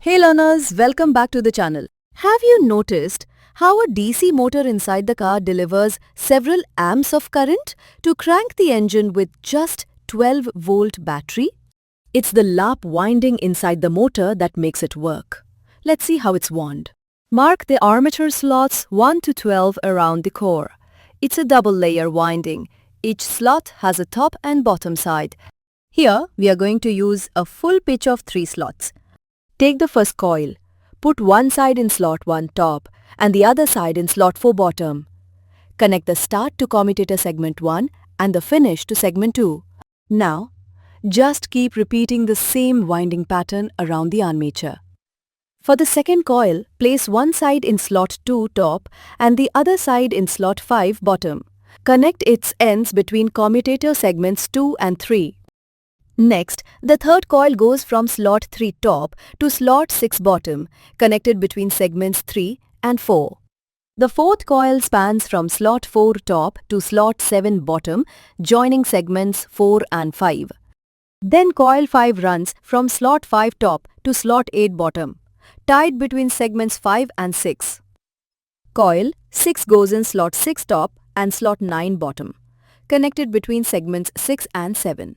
Hey learners, welcome back to the channel. Have you noticed how a DC motor inside the car delivers several amps of current to crank the engine with just 12-volt battery? It's the lap winding inside the motor that makes it work. Let's see how it's wound. Mark the armature slots 1 to 12 around the core. It's a double-layer winding. Each slot has a top and bottom side. Here, we are going to use a full pitch of 3 slots. Take the first coil. Put one side in slot 1 top and the other side in slot 4 bottom. Connect the start to commutator segment 1 and the finish to segment 2. Now, just keep repeating the same winding pattern around the armature. For the second coil, place one side in slot 2 top and the other side in slot 5 bottom. Connect its ends between commutator segments 2 and 3. Next, the third coil goes from slot 3 top to slot 6 bottom, connected between segments 3 and 4. The fourth coil spans from slot 4 top to slot 7 bottom, joining segments 4 and 5. Then coil 5 runs from slot 5 top to slot 8 bottom, tied between segments 5 and 6. Coil 6 goes in slot 6 top and slot 9 bottom, connected between segments 6 and 7.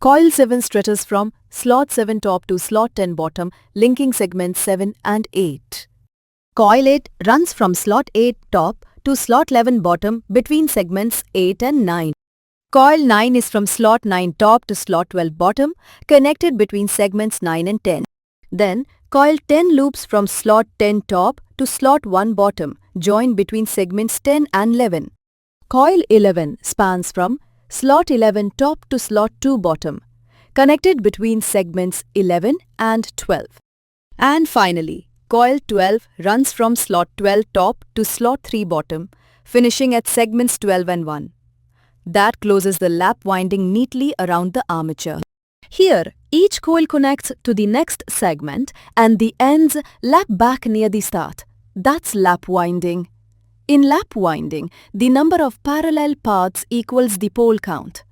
Coil 7 stretches from slot 7 top to slot 10 bottom, linking segments 7 and 8. Coil 8 runs from slot 8 top to slot 11 bottom between segments 8 and 9. Coil 9 is from slot 9 top to slot 12 bottom, connected between segments 9 and 10. Then, coil 10 loops from slot 10 top to slot 1 bottom, joined between segments 10 and 11. Coil 11 spans from slot 11 top to slot 2 bottom, connected between segments 11 and 12. And finally, coil 12 runs from slot 12 top to slot 3 bottom, finishing at segments 12 and 1. That closes the lap winding neatly around the armature. Here, each coil connects to the next segment and the ends lap back near the start. That's lap winding. In lap winding, the number of parallel paths equals the pole count.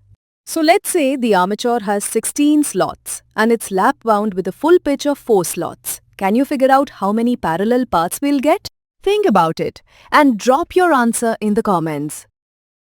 So let's say the armature has 16 slots and it's lap wound with a full pitch of 4 slots. Can you figure out how many parallel paths we'll get? Think about it and drop your answer in the comments.